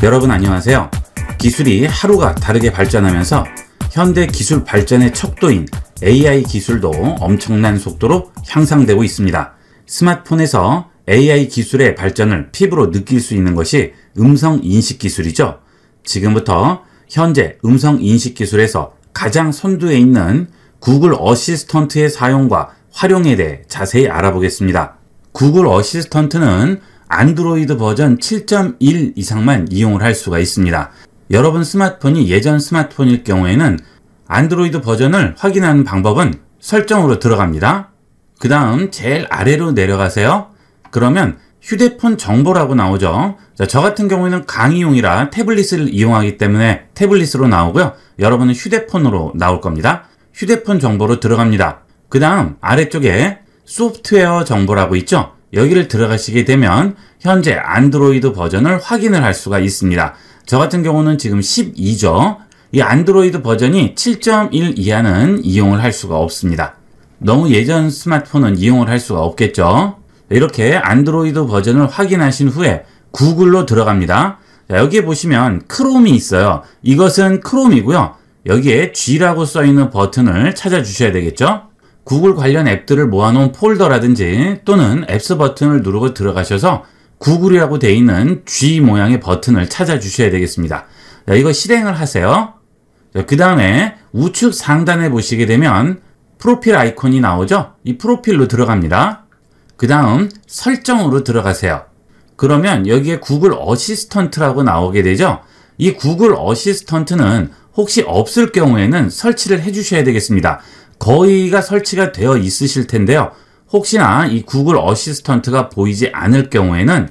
여러분 안녕하세요. 기술이 하루가 다르게 발전하면서 현대 기술 발전의 척도인 AI 기술도 엄청난 속도로 향상되고 있습니다. 스마트폰에서 AI 기술의 발전을 피부로 느낄 수 있는 것이 음성 인식 기술이죠. 지금부터 현재 음성 인식 기술에서 가장 선두에 있는 구글 어시스턴트의 사용과 활용에 대해 자세히 알아보겠습니다. 구글 어시스턴트는 안드로이드 버전 7.1 이상만 이용을 할 수가 있습니다. 여러분 스마트폰이 예전 스마트폰일 경우에는 안드로이드 버전을 확인하는 방법은 설정으로 들어갑니다. 그 다음 제일 아래로 내려가세요. 그러면 휴대폰 정보라고 나오죠. 저 같은 경우에는 강의용이라 태블릿을 이용하기 때문에 태블릿으로 나오고요. 여러분은 휴대폰으로 나올 겁니다. 휴대폰 정보로 들어갑니다. 그 다음 아래쪽에 소프트웨어 정보라고 있죠. 여기를 들어가시게 되면 현재 안드로이드 버전을 확인을 할 수가 있습니다. 저 같은 경우는 지금 12죠. 이 안드로이드 버전이 7.1 이하는 이용을 할 수가 없습니다. 너무 예전 스마트폰은 이용을 할 수가 없겠죠. 이렇게 안드로이드 버전을 확인하신 후에 구글로 들어갑니다. 자, 여기에 보시면 크롬이 있어요. 이것은 크롬이고요. 여기에 G라고 써있는 버튼을 찾아주셔야 되겠죠. 구글 관련 앱들을 모아놓은 폴더라든지 또는 앱스 버튼을 누르고 들어가셔서 구글이라고 되어 있는 G 모양의 버튼을 찾아주셔야 되겠습니다. 자, 이거 실행을 하세요. 그 다음에 우측 상단에 보시게 되면 프로필 아이콘이 나오죠. 이 프로필로 들어갑니다. 그 다음 설정으로 들어가세요. 그러면 여기에 구글 어시스턴트라고 나오게 되죠. 이 구글 어시스턴트는 혹시 없을 경우에는 설치를 해주셔야 되겠습니다. 거의가 설치가 되어 있으실 텐데요. 혹시나 이 구글 어시스턴트가 보이지 않을 경우에는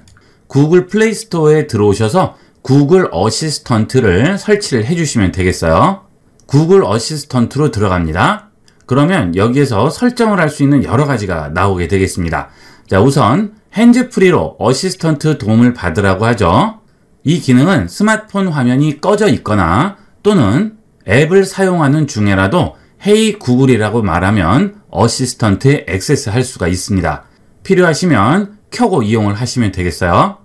구글 플레이 스토어에 들어오셔서 구글 어시스턴트를 설치를 해주시면 되겠어요. 구글 어시스턴트로 들어갑니다. 그러면 여기에서 설정을 할 수 있는 여러 가지가 나오게 되겠습니다. 자, 우선 핸즈프리로 어시스턴트 도움을 받으라고 하죠. 이 기능은 스마트폰 화면이 꺼져 있거나 또는 앱을 사용하는 중에라도 헤이 구글이라고 말하면 어시스턴트에 액세스 할 수가 있습니다. 필요하시면 켜고 이용을 하시면 되겠어요.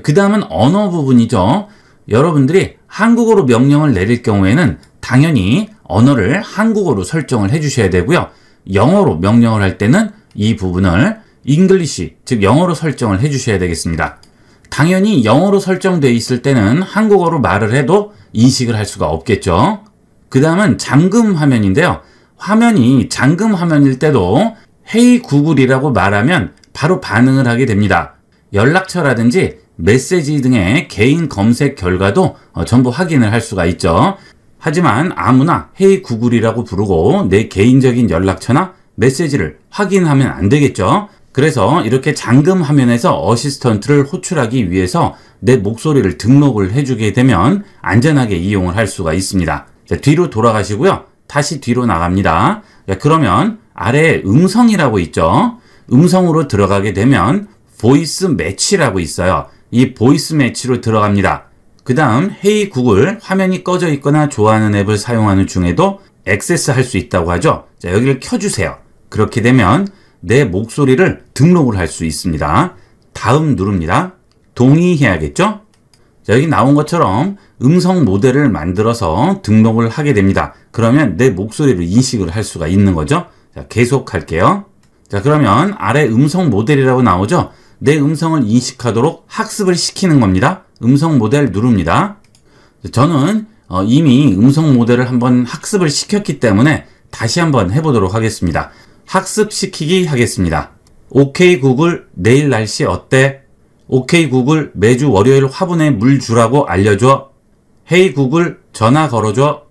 그 다음은 언어 부분이죠. 여러분들이 한국어로 명령을 내릴 경우에는 당연히 언어를 한국어로 설정을 해주셔야 되고요. 영어로 명령을 할 때는 이 부분을 잉글리시, 즉 영어로 설정을 해주셔야 되겠습니다. 당연히 영어로 설정되어 있을 때는 한국어로 말을 해도 인식을 할 수가 없겠죠. 그 다음은 잠금 화면인데요. 화면이 잠금 화면일 때도 헤이 구글이라고 말하면 바로 반응을 하게 됩니다. 연락처라든지 메시지 등의 개인 검색 결과도 전부 확인을 할 수가 있죠. 하지만 아무나 헤이 구글이라고 부르고 내 개인적인 연락처나 메시지를 확인하면 안 되겠죠. 그래서 이렇게 잠금 화면에서 어시스턴트를 호출하기 위해서 내 목소리를 등록을 해주게 되면 안전하게 이용을 할 수가 있습니다. 자, 뒤로 돌아가시고요. 다시 뒤로 나갑니다. 자, 그러면 아래에 음성이라고 있죠. 음성으로 들어가게 되면 보이스 매치라고 있어요. 이 보이스 매치로 들어갑니다. 그 다음 헤이 구글 화면이 꺼져 있거나 좋아하는 앱을 사용하는 중에도 액세스 할 수 있다고 하죠. 자, 여기를 켜주세요. 그렇게 되면 내 목소리를 등록을 할 수 있습니다. 다음 누릅니다. 동의해야겠죠? 자, 여기 나온 것처럼 음성 모델을 만들어서 등록을 하게 됩니다. 그러면 내 목소리를 인식을 할 수가 있는 거죠. 자, 계속 할게요. 자, 그러면 아래 음성 모델이라고 나오죠. 내 음성을 인식하도록 학습을 시키는 겁니다. 음성 모델 누릅니다. 저는 이미 음성 모델을 한번 학습을 시켰기 때문에 다시 한번 해보도록 하겠습니다. 학습시키기 하겠습니다. 오케이 구글, 내일 날씨 어때? 오케이 구글, 매주 월요일 화분에 물 주라고 알려줘. 헤이 구글, 전화 걸어줘.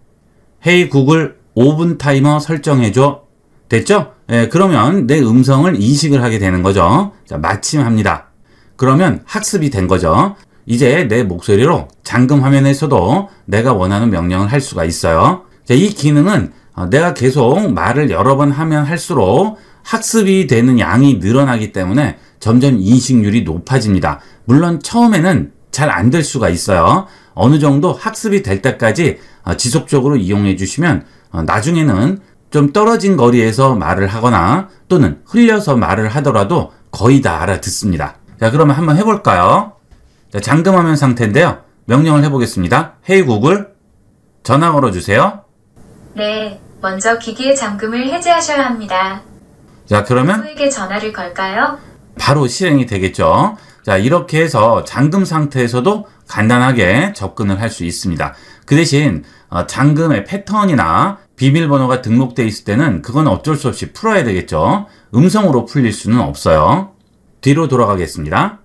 헤이 구글, 5분 타이머 설정해줘. 됐죠? 예, 그러면 내 음성을 인식을 하게 되는 거죠. 자, 마침 합니다. 그러면 학습이 된 거죠. 이제 내 목소리로 잠금 화면에서도 내가 원하는 명령을 할 수가 있어요. 자, 이 기능은 내가 계속 말을 여러 번 하면 할수록 학습이 되는 양이 늘어나기 때문에 점점 인식률이 높아집니다. 물론 처음에는 잘 안 될 수가 있어요. 어느 정도 학습이 될 때까지 지속적으로 이용해 주시면 나중에는 좀 떨어진 거리에서 말을 하거나 또는 흘려서 말을 하더라도 거의 다 알아듣습니다. 자, 그러면 한번 해볼까요? 자, 잠금화면 상태인데요. 명령을 해보겠습니다. 헤이 구글, 전화 걸어주세요. 네, 먼저 기기의 잠금을 해제하셔야 합니다. 자, 그러면 누구에게 전화를 걸까요? 바로 실행이 되겠죠. 자, 이렇게 해서 잠금 상태에서도 간단하게 접근을 할 수 있습니다. 그 대신 잠금의 패턴이나 비밀번호가 등록되어 있을 때는 그건 어쩔 수 없이 풀어야 되겠죠. 음성으로 풀릴 수는 없어요. 뒤로 돌아가겠습니다.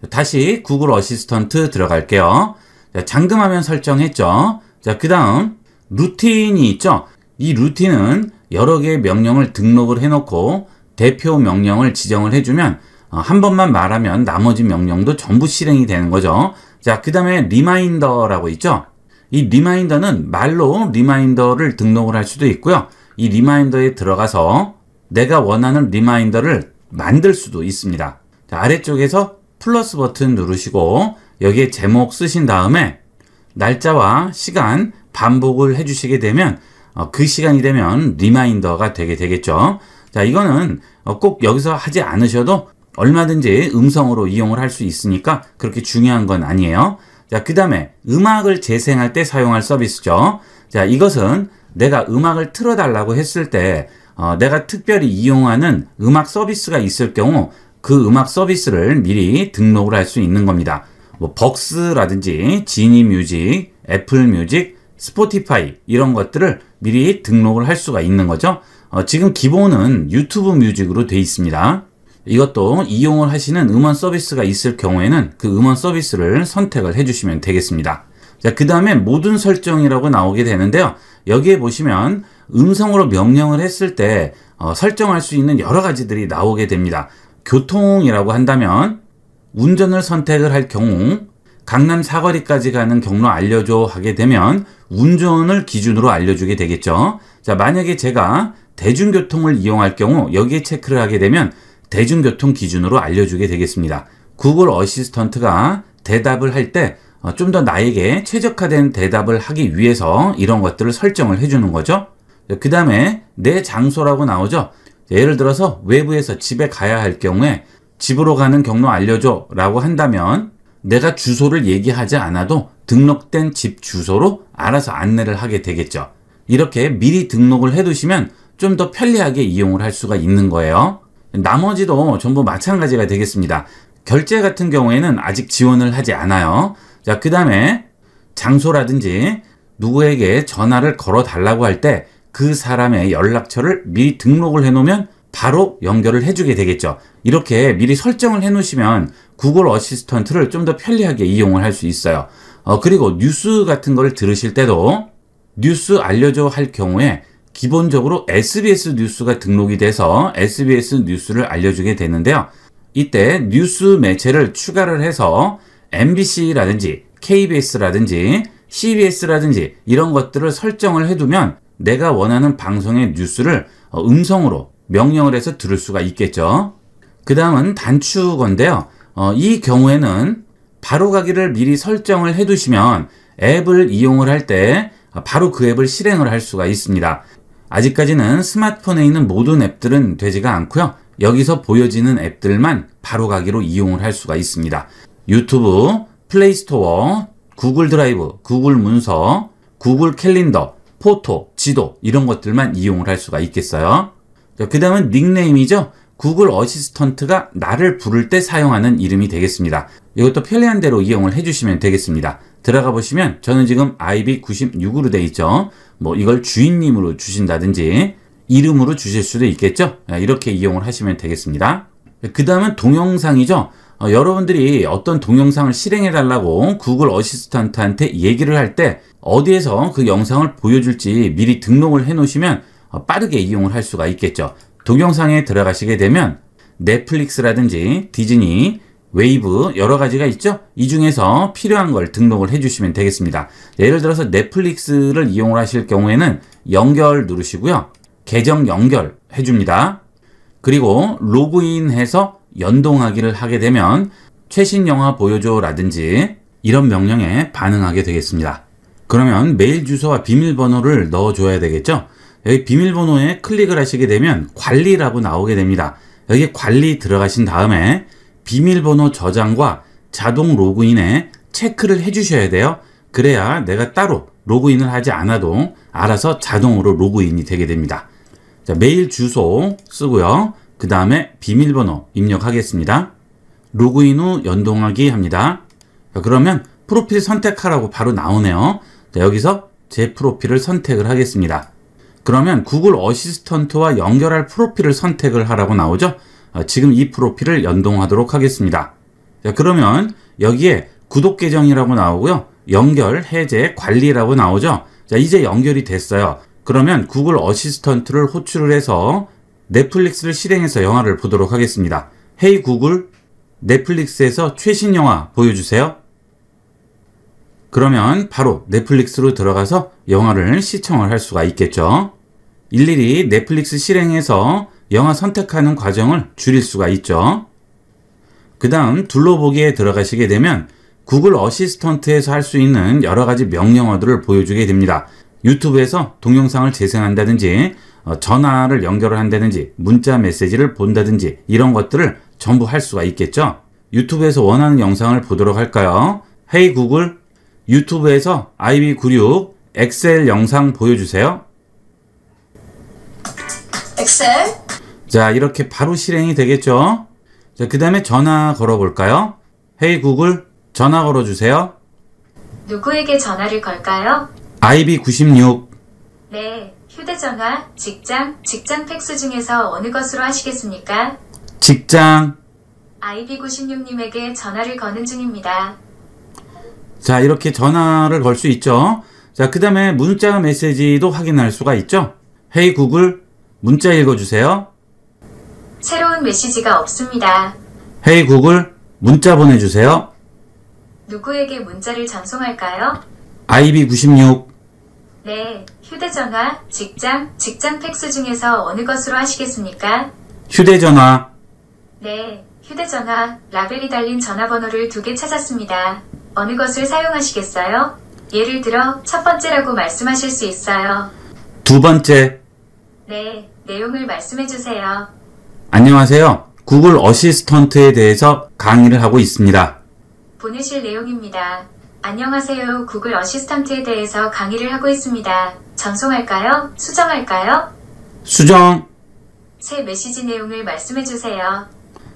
다시 구글 어시스턴트 들어갈게요. 자, 잠금화면 설정했죠. 자, 그 다음 루틴이 있죠. 이 루틴은 여러 개의 명령을 등록을 해놓고 대표 명령을 지정을 해주면 한 번만 말하면 나머지 명령도 전부 실행이 되는 거죠. 자, 그 다음에 리마인더라고 있죠. 이 리마인더는 말로 리마인더를 등록을 할 수도 있고요. 이 리마인더에 들어가서 내가 원하는 리마인더를 만들 수도 있습니다. 자, 아래쪽에서 플러스 버튼 누르시고 여기에 제목 쓰신 다음에 날짜와 시간 반복을 해주시게 되면 그 시간이 되면 리마인더가 되게 되겠죠. 자, 이거는 꼭 여기서 하지 않으셔도 얼마든지 음성으로 이용을 할 수 있으니까 그렇게 중요한 건 아니에요. 자, 그 다음에 음악을 재생할 때 사용할 서비스죠. 자, 이것은 내가 음악을 틀어달라고 했을 때 내가 특별히 이용하는 음악 서비스가 있을 경우 그 음악 서비스를 미리 등록을 할 수 있는 겁니다. 뭐 벅스라든지 지니 뮤직, 애플 뮤직, 스포티파이 이런 것들을 미리 등록을 할 수가 있는 거죠. 지금 기본은 유튜브 뮤직으로 되어 있습니다. 이것도 이용을 하시는 음원 서비스가 있을 경우에는 그 음원 서비스를 선택을 해주시면 되겠습니다. 자, 그 다음에 모든 설정이라고 나오게 되는데요. 여기에 보시면 음성으로 명령을 했을 때 설정할 수 있는 여러 가지들이 나오게 됩니다. 교통이라고 한다면 운전을 선택을 할 경우 강남 사거리까지 가는 경로 알려줘 하게 되면 운전을 기준으로 알려주게 되겠죠. 자, 만약에 제가 대중교통을 이용할 경우 여기에 체크를 하게 되면 대중교통 기준으로 알려주게 되겠습니다. 구글 어시스턴트가 대답을 할 때 좀 더 나에게 최적화된 대답을 하기 위해서 이런 것들을 설정을 해주는 거죠. 그 다음에 내 장소라고 나오죠. 예를 들어서 외부에서 집에 가야 할 경우에 집으로 가는 경로 알려줘 라고 한다면 내가 주소를 얘기하지 않아도 등록된 집 주소로 알아서 안내를 하게 되겠죠. 이렇게 미리 등록을 해두시면 좀 더 편리하게 이용을 할 수가 있는 거예요. 나머지도 전부 마찬가지가 되겠습니다. 결제 같은 경우에는 아직 지원을 하지 않아요. 자, 그 다음에 장소라든지 누구에게 전화를 걸어 달라고 할 때 그 사람의 연락처를 미리 등록을 해 놓으면 바로 연결을 해주게 되겠죠. 이렇게 미리 설정을 해 놓으시면 구글 어시스턴트를 좀 더 편리하게 이용을 할 수 있어요. 그리고 뉴스 같은 걸 들으실 때도 뉴스 알려줘 할 경우에 기본적으로 SBS 뉴스가 등록이 돼서 SBS 뉴스를 알려주게 되는데요. 이때 뉴스 매체를 추가를 해서 MBC라든지 KBS라든지 CBS라든지 이런 것들을 설정을 해두면 내가 원하는 방송의 뉴스를 음성으로 명령을 해서 들을 수가 있겠죠. 그 다음은 단축어인데요. 이 경우에는 바로가기를 미리 설정을 해두시면 앱을 이용을 할 때 바로 그 앱을 실행을 할 수가 있습니다. 아직까지는 스마트폰에 있는 모든 앱들은 되지가 않고요. 여기서 보여지는 앱들만 바로가기로 이용을 할 수가 있습니다. 유튜브, 플레이스토어, 구글 드라이브, 구글 문서, 구글 캘린더, 포토, 지도 이런 것들만 이용을 할 수가 있겠어요. 그 다음은 닉네임이죠. 구글 어시스턴트가 나를 부를 때 사용하는 이름이 되겠습니다. 이것도 편리한 대로 이용을 해주시면 되겠습니다. 들어가 보시면 저는 지금 IB96으로 되어 있죠. 뭐 이걸 주인님으로 주신다든지 이름으로 주실 수도 있겠죠. 이렇게 이용을 하시면 되겠습니다. 그 다음은 동영상이죠. 여러분들이 어떤 동영상을 실행해 달라고 구글 어시스턴트한테 얘기를 할 때 어디에서 그 영상을 보여줄지 미리 등록을 해 놓으시면 빠르게 이용을 할 수가 있겠죠. 동영상에 들어가시게 되면 넷플릭스라든지 디즈니, 웨이브 여러 가지가 있죠. 이 중에서 필요한 걸 등록을 해주시면 되겠습니다. 예를 들어서 넷플릭스를 이용을 하실 경우에는 연결 누르시고요. 계정 연결 해줍니다. 그리고 로그인해서 연동하기를 하게 되면 최신 영화 보여줘 라든지 이런 명령에 반응하게 되겠습니다. 그러면 메일 주소와 비밀번호를 넣어줘야 되겠죠. 여기 비밀번호에 클릭을 하시게 되면 관리라고 나오게 됩니다. 여기 관리 들어가신 다음에 비밀번호 저장과 자동 로그인에 체크를 해주셔야 돼요. 그래야 내가 따로 로그인을 하지 않아도 알아서 자동으로 로그인이 되게 됩니다. 자, 메일 주소 쓰고요. 그 다음에 비밀번호 입력하겠습니다. 로그인 후 연동하기 합니다. 자, 그러면 프로필 선택하라고 바로 나오네요. 자, 여기서 제 프로필을 선택을 하겠습니다. 그러면 구글 어시스턴트와 연결할 프로필을 선택을 하라고 나오죠. 지금 이 프로필을 연동하도록 하겠습니다. 자, 그러면 여기에 구독 계정이라고 나오고요. 연결, 해제, 관리라고 나오죠. 자, 이제 연결이 됐어요. 그러면 구글 어시스턴트를 호출을 해서 넷플릭스를 실행해서 영화를 보도록 하겠습니다. 헤이 구글, 넷플릭스에서 최신 영화 보여주세요. 그러면 바로 넷플릭스로 들어가서 영화를 시청을 할 수가 있겠죠. 일일이 넷플릭스 실행해서 영화 선택하는 과정을 줄일 수가 있죠. 그 다음 둘러보기에 들어가시게 되면 구글 어시스턴트에서 할 수 있는 여러 가지 명령어들을 보여주게 됩니다. 유튜브에서 동영상을 재생한다든지 전화를 연결을 한다든지 문자 메시지를 본다든지 이런 것들을 전부 할 수가 있겠죠. 유튜브에서 원하는 영상을 보도록 할까요? 헤이 구글, 유튜브에서 IB96 엑셀 영상 보여주세요. 엑셀? 자, 이렇게 바로 실행이 되겠죠. 자, 그 다음에 전화 걸어볼까요? 헤이 구글, 전화 걸어주세요. 누구에게 전화를 걸까요? IB96. 네, 휴대전화, 직장 팩스 중에서 어느 것으로 하시겠습니까? 직장. IB96님에게 전화를 거는 중입니다. 자, 이렇게 전화를 걸 수 있죠. 자, 그 다음에 문자 메시지도 확인할 수가 있죠. 헤이 구글, 문자 읽어주세요. 새로운 메시지가 없습니다. 헤이 구글, 문자 보내주세요. 누구에게 문자를 전송할까요? IB96. 네, 휴대전화, 직장 팩스 중에서 어느 것으로 하시겠습니까? 휴대전화. 네, 휴대전화, 라벨이 달린 전화번호를 2개 찾았습니다. 어느 것을 사용하시겠어요? 예를 들어 첫 번째라고 말씀하실 수 있어요. 두 번째. 네, 내용을 말씀해 주세요. 안녕하세요. 구글 어시스턴트에 대해서 강의를 하고 있습니다. 보내실 내용입니다. 안녕하세요. 구글 어시스턴트에 대해서 강의를 하고 있습니다. 전송할까요? 수정할까요? 수정. 새 메시지 내용을 말씀해 주세요.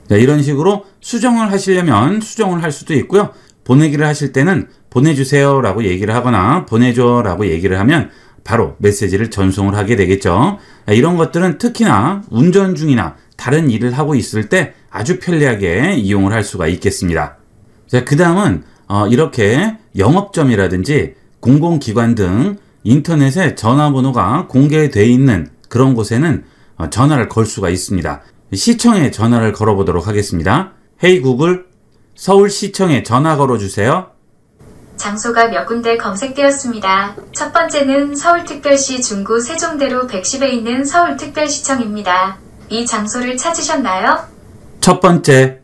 자, 이런 식으로 수정을 하시려면 수정을 할 수도 있고요. 보내기를 하실 때는 보내주세요 라고 얘기를 하거나 보내줘 라고 얘기를 하면 바로 메시지를 전송을 하게 되겠죠. 자, 이런 것들은 특히나 운전 중이나 다른 일을 하고 있을 때 아주 편리하게 이용을 할 수가 있겠습니다. 자, 그 다음은 이렇게 영업점이라든지 공공기관 등 인터넷에 전화번호가 공개되어 있는 그런 곳에는 전화를 걸 수가 있습니다. 시청에 전화를 걸어보도록 하겠습니다. 헤이 구글, 서울시청에 전화 걸어주세요. 장소가 몇 군데 검색되었습니다. 첫 번째는 서울특별시 중구 세종대로 110에 있는 서울특별시청입니다. 이 장소를 찾으셨나요? 첫 번째.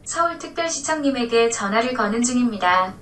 서울특별시청님에게 전화를 거는 중입니다.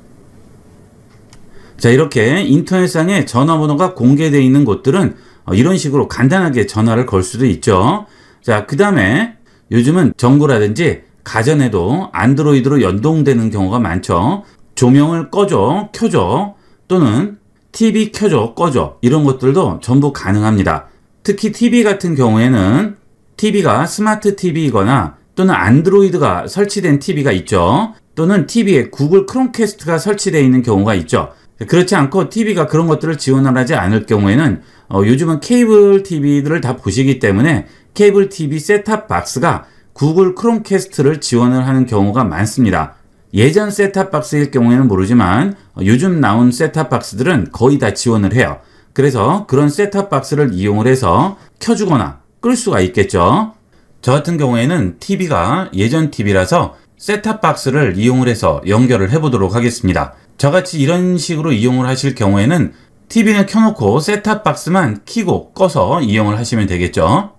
자, 이렇게 인터넷상에 전화번호가 공개되어 있는 곳들은 이런 식으로 간단하게 전화를 걸 수도 있죠. 자, 그 다음에 요즘은 전구라든지 가전에도 안드로이드로 연동되는 경우가 많죠. 조명을 꺼줘, 켜줘, 또는 TV 켜줘, 꺼줘 이런 것들도 전부 가능합니다. 특히 TV 같은 경우에는 TV가 스마트 TV이거나 또는 안드로이드가 설치된 TV가 있죠. 또는 TV에 구글 크롬캐스트가 설치되어 있는 경우가 있죠. 그렇지 않고 TV가 그런 것들을 지원을 하지 않을 경우에는 요즘은 케이블 TV들을 다 보시기 때문에 케이블 TV 셋탑박스가 구글 크롬캐스트를 지원을 하는 경우가 많습니다. 예전 셋탑박스일 경우에는 모르지만 요즘 나온 셋탑박스들은 거의 다 지원을 해요. 그래서 그런 셋탑박스를 이용을 해서 켜주거나 끌 수가 있겠죠. 저 같은 경우에는 TV가 예전 TV라서 셋탑박스를 이용을 해서 연결을 해보도록 하겠습니다. 저같이 이런 식으로 이용을 하실 경우에는 TV는 켜놓고 셋탑박스만 켜고 꺼서 이용을 하시면 되겠죠.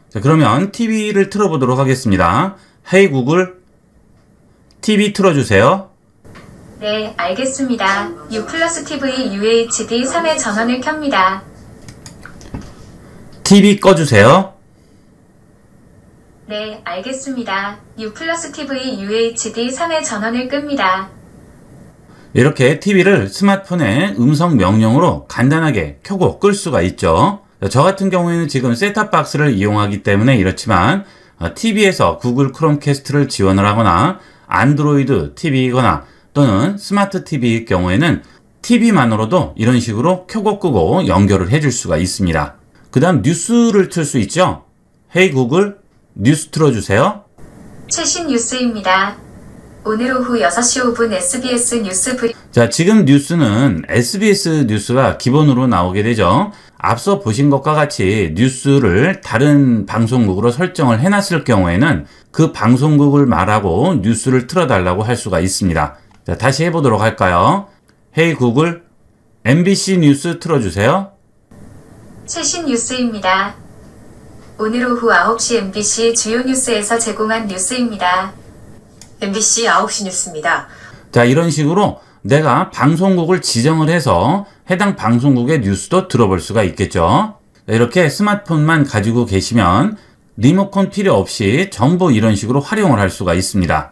자, 그러면 TV를 틀어보도록 하겠습니다. 헤이 구글, TV 틀어주세요. 네, 알겠습니다. U 플러스 TV UHD 3의 전원을 켭니다. TV 꺼주세요. 네, 알겠습니다. U 플러스 TV UHD 3의 전원을 끕니다. 이렇게 TV를 스마트폰에 음성 명령으로 간단하게 켜고 끌 수가 있죠. 저 같은 경우에는 지금 셋탑박스를 이용하기 때문에 이렇지만 TV에서 구글 크롬캐스트를 지원을 하거나 안드로이드 TV이거나 또는 스마트 TV일 경우에는 TV만으로도 이런 식으로 켜고 끄고 연결을 해줄 수가 있습니다. 그 다음 뉴스를 틀 수 있죠. 헤이 구글 뉴스 틀어주세요. 최신 뉴스입니다. 오늘 오후 6시 5분 SBS 뉴스 브리... 자, 지금 뉴스는 SBS 뉴스가 기본으로 나오게 되죠. 앞서 보신 것과 같이 뉴스를 다른 방송국으로 설정을 해놨을 경우에는 그 방송국을 말하고 뉴스를 틀어달라고 할 수가 있습니다. 자, 다시 해보도록 할까요? 헤이 구글 MBC 뉴스 틀어주세요. 최신 뉴스입니다. 오늘 오후 9시 MBC 주요 뉴스에서 제공한 뉴스입니다. MBC 9시 뉴스입니다. 자, 이런 식으로 내가 방송국을 지정을 해서 해당 방송국의 뉴스도 들어볼 수가 있겠죠. 이렇게 스마트폰만 가지고 계시면 리모컨 필요 없이 전부 이런 식으로 활용을 할 수가 있습니다.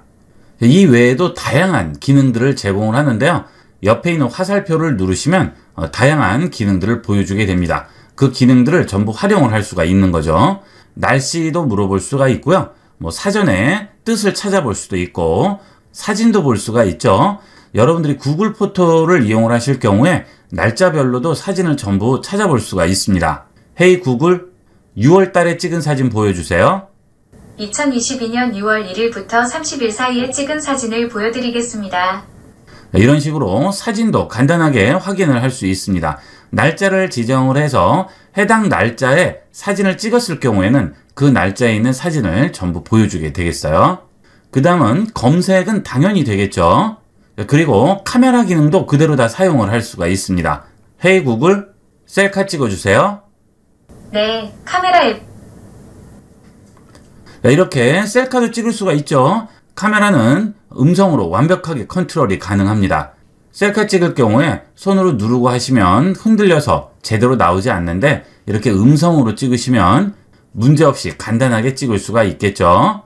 이 외에도 다양한 기능들을 제공을 하는데요. 옆에 있는 화살표를 누르시면 다양한 기능들을 보여주게 됩니다. 그 기능들을 전부 활용을 할 수가 있는 거죠. 날씨도 물어볼 수가 있고요. 사전에 뜻을 찾아볼 수도 있고 사진도 볼 수가 있죠. 여러분들이 구글 포토를 이용을 하실 경우에 날짜별로도 사진을 전부 찾아볼 수가 있습니다. 헤이 구글 6월 달에 찍은 사진 보여주세요. 2022년 6월 1일부터 30일 사이에 찍은 사진을 보여드리겠습니다. 이런 식으로 사진도 간단하게 확인을 할 수 있습니다. 날짜를 지정을 해서 해당 날짜에 사진을 찍었을 경우에는 그 날짜에 있는 사진을 전부 보여주게 되겠어요. 그 다음은 검색은 당연히 되겠죠. 그리고 카메라 기능도 그대로 다 사용을 할 수가 있습니다. 헤이 구글 셀카 찍어주세요. 네, 카메라 앱. 이렇게 셀카도 찍을 수가 있죠. 카메라는 음성으로 완벽하게 컨트롤이 가능합니다. 셀카 찍을 경우에 손으로 누르고 하시면 흔들려서 제대로 나오지 않는데 이렇게 음성으로 찍으시면 문제없이 간단하게 찍을 수가 있겠죠.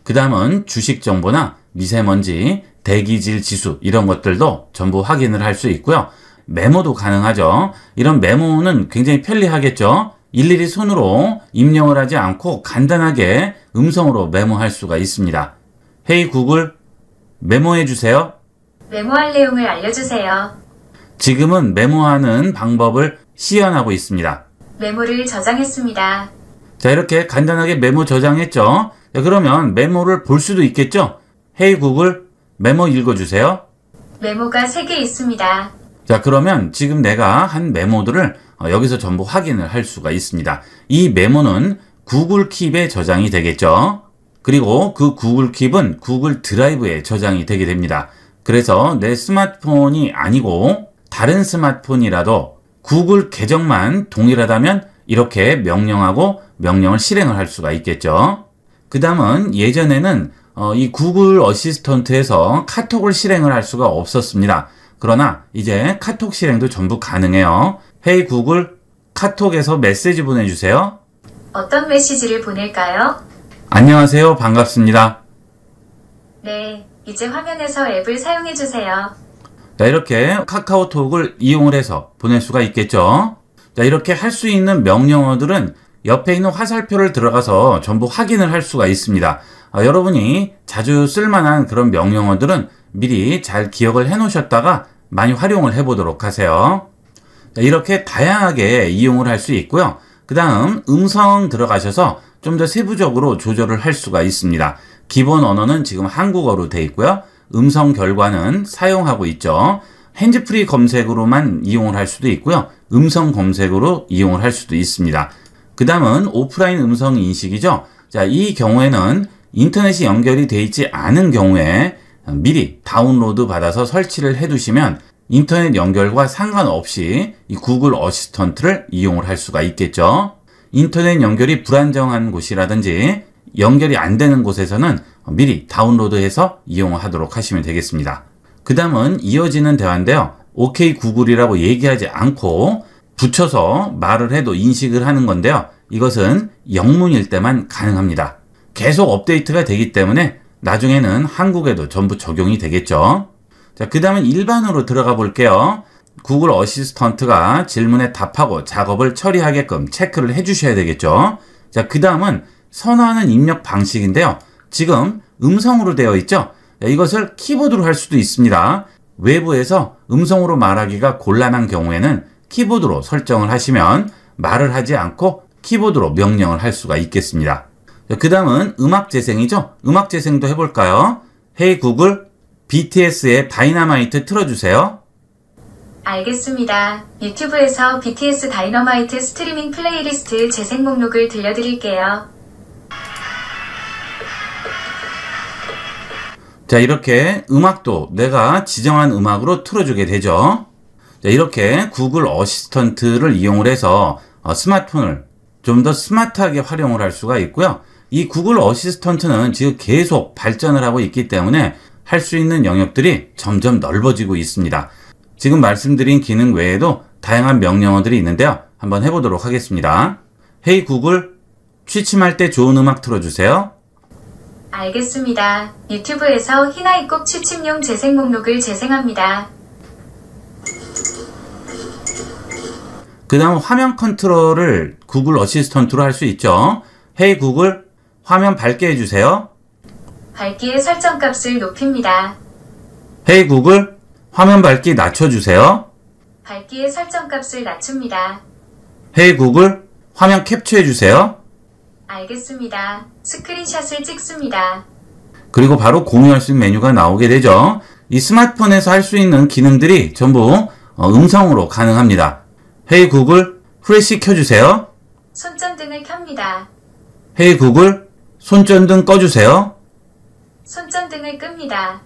그 다음은 주식 정보나 미세먼지, 대기질 지수 이런 것들도 전부 확인을 할 수 있고요. 메모도 가능하죠. 이런 메모는 굉장히 편리하겠죠. 일일이 손으로 입력을 하지 않고 간단하게 음성으로 메모할 수가 있습니다. 헤이 구글 메모해 주세요. 메모할 내용을 알려주세요. 지금은 메모하는 방법을 시연하고 있습니다. 메모를 저장했습니다. 자, 이렇게 간단하게 메모 저장했죠. 자, 그러면 메모를 볼 수도 있겠죠. 헤이 구글 메모 읽어주세요. 메모가 3개 있습니다. 자, 그러면 지금 내가 한 메모들을 여기서 전부 확인을 할 수가 있습니다. 이 메모는 구글 킵에 저장이 되겠죠. 그리고 그 구글 킵은 구글 드라이브에 저장이 되게 됩니다. 그래서 내 스마트폰이 아니고 다른 스마트폰이라도 구글 계정만 동일하다면 이렇게 명령하고 명령을 실행을 할 수가 있겠죠. 그 다음은 예전에는 이 구글 어시스턴트에서 카톡을 실행을 할 수가 없었습니다. 그러나 이제 카톡 실행도 전부 가능해요. 헤이 구글 카톡에서 메시지 보내주세요. 어떤 메시지를 보낼까요? 안녕하세요. 반갑습니다. 네, 이제 화면에서 앱을 사용해주세요. 자, 이렇게 카카오톡을 이용을 해서 보낼 수가 있겠죠. 자, 이렇게 할 수 있는 명령어들은 옆에 있는 화살표를 들어가서 전부 확인을 할 수가 있습니다. 여러분이 자주 쓸만한 그런 명령어들은 미리 잘 기억을 해 놓으셨다가 많이 활용을 해 보도록 하세요. 자, 이렇게 다양하게 이용을 할 수 있고요. 그 다음 음성 들어가셔서 좀 더 세부적으로 조절을 할 수가 있습니다. 기본 언어는 지금 한국어로 되어 있고요. 음성 결과는 사용하고 있죠. 핸즈프리 검색으로만 이용을 할 수도 있고요. 음성 검색으로 이용을 할 수도 있습니다. 그 다음은 오프라인 음성 인식이죠. 자, 이 경우에는 인터넷이 연결이 되어 있지 않은 경우에 미리 다운로드 받아서 설치를 해 두시면 인터넷 연결과 상관없이 이 구글 어시스턴트를 이용을 할 수가 있겠죠. 인터넷 연결이 불안정한 곳이라든지 연결이 안 되는 곳에서는 미리 다운로드해서 이용하도록 하시면 되겠습니다. 그 다음은 이어지는 대화인데요. OK 구글이라고 얘기하지 않고 붙여서 말을 해도 인식을 하는 건데요. 이것은 영문일 때만 가능합니다. 계속 업데이트가 되기 때문에 나중에는 한국에도 전부 적용이 되겠죠. 자, 그 다음은 일반으로 들어가 볼게요. 구글 어시스턴트가 질문에 답하고 작업을 처리하게끔 체크를 해주셔야 되겠죠. 자, 그 다음은 선호하는 입력 방식인데요. 지금 음성으로 되어 있죠. 자, 이것을 키보드로 할 수도 있습니다. 외부에서 음성으로 말하기가 곤란한 경우에는 키보드로 설정을 하시면 말을 하지 않고 키보드로 명령을 할 수가 있겠습니다. 그 다음은 음악 재생이죠. 음악 재생도 해볼까요? Hey Google, BTS의 다이너마이트 틀어주세요. 알겠습니다. 유튜브에서 BTS 다이너마이트 스트리밍 플레이리스트 재생 목록을 들려드릴게요. 자, 이렇게 음악도 내가 지정한 음악으로 틀어주게 되죠. 자, 이렇게 구글 어시스턴트를 이용을 해서 스마트폰을 좀 더 스마트하게 활용을 할 수가 있고요. 이 구글 어시스턴트는 지금 계속 발전을 하고 있기 때문에 할 수 있는 영역들이 점점 넓어지고 있습니다. 지금 말씀드린 기능 외에도 다양한 명령어들이 있는데요. 한번 해보도록 하겠습니다. Hey 구글, 취침할 때 좋은 음악 틀어주세요. 알겠습니다. 유튜브에서 희나이곡 취침용 재생 목록을 재생합니다. 그 다음 화면 컨트롤을 구글 어시스턴트로 할 수 있죠. Hey 구글, 화면 밝게 해주세요. 밝기의 설정값을 높입니다. Hey 구글, 화면 밝기 낮춰주세요. 밝기의 설정값을 낮춥니다. Hey 구글, 화면 캡처해주세요. 알겠습니다. 스크린샷을 찍습니다. 그리고 바로 공유할 수 있는 메뉴가 나오게 되죠. 이 스마트폰에서 할 수 있는 기능들이 전부 음성으로 가능합니다. Hey 구글, 후레쉬 켜주세요. 손전등을 켭니다. Hey 구글, 손전등 꺼주세요. 손전등을 끕니다.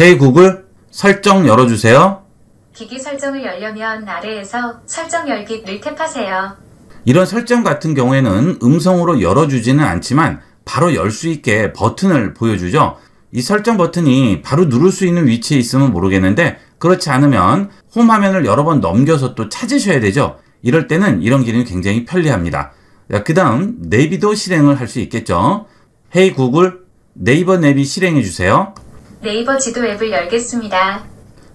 Hey 구글, 설정 열어주세요. 기기 설정을 열려면 아래에서 설정 열기를 탭하세요. 이런 설정 같은 경우에는 음성으로 열어주지는 않지만 바로 열 수 있게 버튼을 보여주죠. 이 설정 버튼이 바로 누를 수 있는 위치에 있으면 모르겠는데 그렇지 않으면 홈 화면을 여러 번 넘겨서 또 찾으셔야 되죠. 이럴 때는 이런 기능이 굉장히 편리합니다. 그 다음 내비도 실행을 할 수 있겠죠. Hey 구글, 네이버 내비 실행해 주세요. 네이버 지도 앱을 열겠습니다.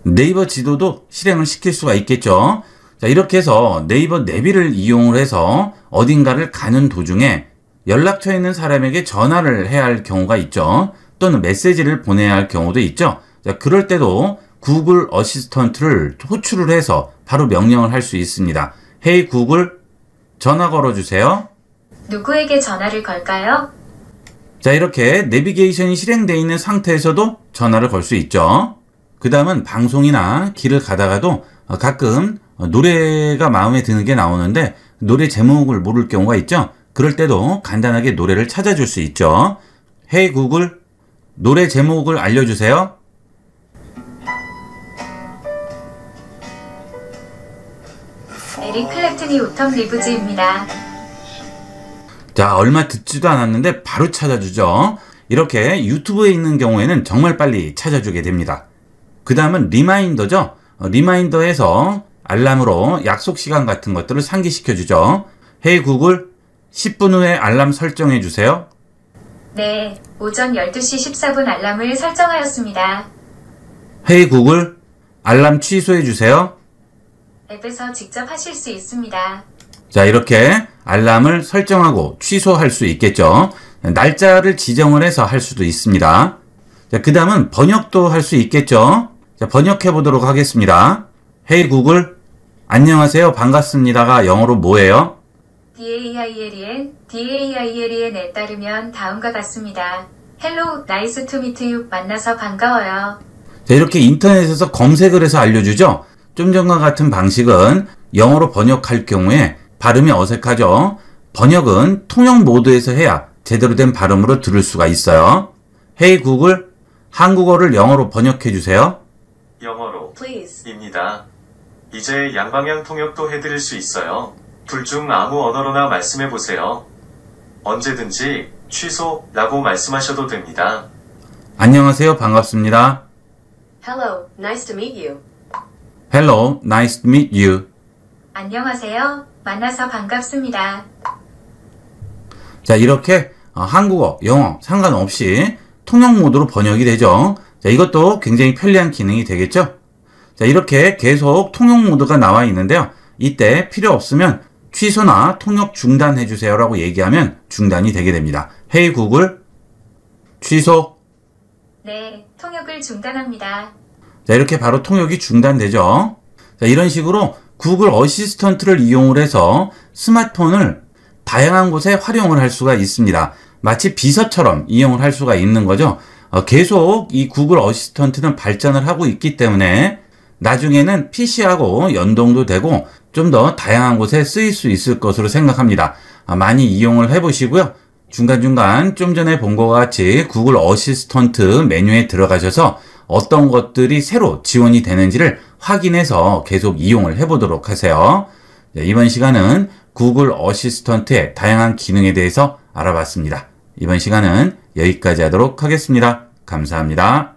네이버 지도도 실행을 시킬 수가 있겠죠. 자, 이렇게 해서 네이버 내비를 이용을 해서 어딘가를 가는 도중에 연락처에 있는 사람에게 전화를 해야 할 경우가 있죠. 또는 메시지를 보내야 할 경우도 있죠. 자, 그럴 때도 구글 어시스턴트를 호출을 해서 바로 명령을 할 수 있습니다. Hey 구글, 전화 걸어주세요. 누구에게 전화를 걸까요? 자, 이렇게 내비게이션이 실행되어 있는 상태에서도 전화를 걸 수 있죠. 그 다음은 방송이나 길을 가다가도 가끔 노래가 마음에 드는 게 나오는데 노래 제목을 모를 경우가 있죠. 그럴 때도 간단하게 노래를 찾아줄 수 있죠. Hey 구글, 노래 제목을 알려주세요. 에릭 클랩튼이 오텀 리브즈입니다. 자, 얼마 듣지도 않았는데 바로 찾아주죠. 이렇게 유튜브에 있는 경우에는 정말 빨리 찾아주게 됩니다. 그 다음은 리마인더죠. 리마인더에서 알람으로 약속 시간 같은 것들을 상기시켜주죠. Hey 구글, 10분 후에 알람 설정해 주세요. 네, 오전 12시 14분 알람을 설정하였습니다. Hey 구글, 알람 취소해 주세요. 앱에서 직접 하실 수 있습니다. 자, 이렇게 알람을 설정하고 취소할 수 있겠죠. 날짜를 지정을 해서 할 수도 있습니다. 자, 그 다음은 번역도 할 수 있겠죠. 자, 번역해 보도록 하겠습니다. Hey 구글, 안녕하세요, 반갑습니다가 영어로 뭐예요? DAILEN에 따르면 다음과 같습니다. Hello, nice to meet you. 만나서 반가워요. 자, 이렇게 인터넷에서 검색을 해서 알려주죠. 좀 전과 같은 방식은 영어로 번역할 경우에 발음이 어색하죠. 번역은 통역 모드에서 해야 제대로 된 발음으로 들을 수가 있어요. Hey 구글, 한국어를 영어로 번역해 주세요. 영어로 Please. 입니다. 이제 양방향 통역도 해드릴 수 있어요. 둘 중 아무 언어로나 말씀해 보세요. 언제든지 취소라고 말씀하셔도 됩니다. 안녕하세요, 반갑습니다. Hello, nice to meet you. Hello, nice to meet you. 안녕하세요. 만나서 반갑습니다. 자, 이렇게 한국어, 영어 상관없이 통역 모드로 번역이 되죠. 자, 이것도 굉장히 편리한 기능이 되겠죠? 자, 이렇게 계속 통역 모드가 나와 있는데요. 이때 필요 없으면 취소나 통역 중단해 주세요 라고 얘기하면 중단이 되게 됩니다. Hey 구글, 취소. 네, 통역을 중단합니다. 자, 이렇게 바로 통역이 중단되죠. 자, 이런 식으로 구글 어시스턴트를 이용을 해서 스마트폰을 다양한 곳에 활용을 할 수가 있습니다. 마치 비서처럼 이용을 할 수가 있는 거죠. 계속 이 구글 어시스턴트는 발전을 하고 있기 때문에 나중에는 PC하고 연동도 되고 좀 더 다양한 곳에 쓰일 수 있을 것으로 생각합니다. 많이 이용을 해보시고요. 중간중간 좀 전에 본 것과 같이 구글 어시스턴트 메뉴에 들어가셔서 어떤 것들이 새로 지원이 되는지를 확인해서 계속 이용을 해보도록 하세요. 이번 시간은 구글 어시스턴트의 다양한 기능에 대해서 알아봤습니다. 이번 시간은 여기까지 하도록 하겠습니다. 감사합니다.